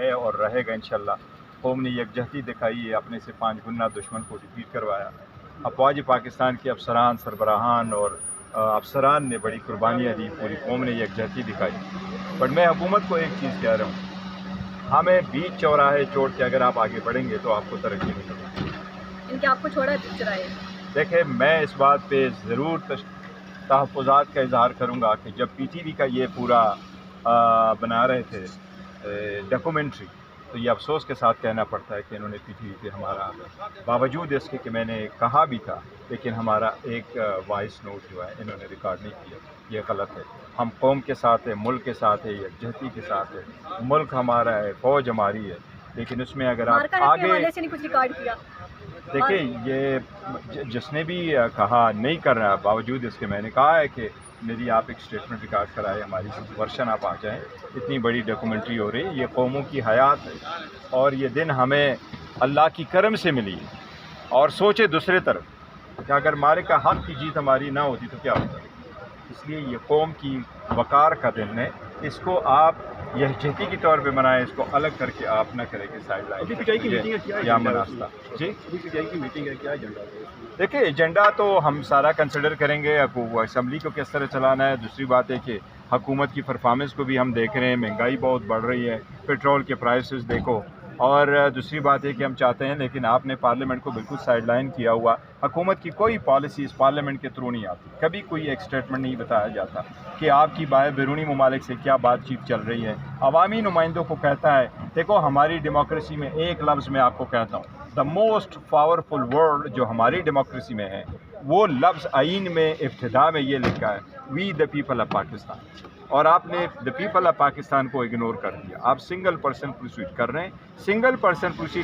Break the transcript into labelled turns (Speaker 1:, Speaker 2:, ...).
Speaker 1: ہے اور رہے گا انشاءاللہ۔ قوم نے یکجہتی دکھائی ہے، اپنے سے 5 گنا دشمن کو ڈیفیٹ کروایا۔ افواج پاکستان کے افسران، سربراہان اور افسران نے بڑی قربانیاں دی، پوری قوم نے یکجہتی دکھائی۔ بٹ میں حکومت کو ایک چیز کہہ رہا ہوں، ہمیں بیچ چوراہے چھوڑ کے اگر آپ آگے بڑھیں گے تو آپ کو ترقی نہیں ملے گی۔
Speaker 2: ان کے آپ کو چھوڑا بیچ چوراہے؟
Speaker 1: دیکھیں، میں اس بات پہ ضرور تحفظات کا اظہار کروں گا کہ جب پی ٹی وی کا یہ پورا بنا رہے تھے ڈاکومنٹری، تو یہ افسوس کے ساتھ کہنا پڑتا ہے کہ انہوں نے پی ٹی وی پہ ہمارا، باوجود اس کے کہ میں نے کہا بھی تھا، لیکن ہمارا ایک وائس نوٹ جو ہے انہوں نے ریکارڈ نہیں کیا۔ یہ غلط ہے۔ ہم قوم کے ساتھ ہیں، ملک کے ساتھ ہے، یکجہتی کے ساتھ ہے، ملک ہمارا ہے، فوج ہماری ہے، لیکن اس میں اگر آپ آگے
Speaker 2: سے نہیں کچھ ریکارڈ کیا؟
Speaker 1: دیکھیں، یہ جس نے بھی کہا نہیں کر رہا، باوجود اس کے میں نے کہا ہے کہ میری آپ ایک اسٹیٹمنٹ ریکارڈ کرائے، ہماری ورشن آپ آ جائیں، اتنی بڑی ڈاکومنٹری ہو رہی ہے، یہ قوموں کی حیات ہے اور یہ دن ہمیں اللہ کی کرم سے ملی ہے۔ اور سوچے دوسرے طرف کہ اگر معرکہ حق کی جیت ہماری نہ ہوتی تو کیا ہوتا؟ اس لیے یہ قوم کی وقار کا دن ہے، اس کو آپ یکجہتی کے طور پہ منائیں، اس کو الگ کر کے آپ نہ کریں کہ سائڈ لائن یا مناستہ۔ جی دیکھیں، ایجنڈا تو ہم سارا کنسیڈر کریں گے، اسمبلی کو کس طرح چلانا ہے۔ دوسری بات ہے کہ حکومت کی پرفارمنس کو بھی ہم دیکھ رہے ہیں، مہنگائی بہت بڑھ رہی ہے، پیٹرول کے پرائسز دیکھو، اور دوسری بات ہے کہ ہم چاہتے ہیں، لیکن آپ نے پارلیمنٹ کو بالکل سائڈ لائن کیا ہوا۔ حکومت کی کوئی پالیسی اس پارلیمنٹ کے تھرو نہیں آتی، کبھی کوئی ایک اسٹیٹمنٹ نہیں بتایا جاتا کہ آپ کی بیرونی ممالک سے کیا بات چیت چل رہی ہے۔ عوامی نمائندوں کو کہتا ہے، دیکھو ہماری ڈیموکریسی میں ایک لفظ میں آپ کو کہتا ہوں، دا موسٹ پاورفل ورڈ جو ہماری ڈیموکریسی میں ہے، وہ لفظ آئین میں ابتدا میں یہ لکھا ہے، وی دا پیپل آف پاکستان، اور آپ نے دا پیپل آف پاکستان کو اگنور کر دیا۔ آپ سنگل پرسن پروسیڈ کر رہے ہیں، سنگل پرسن پروسیڈ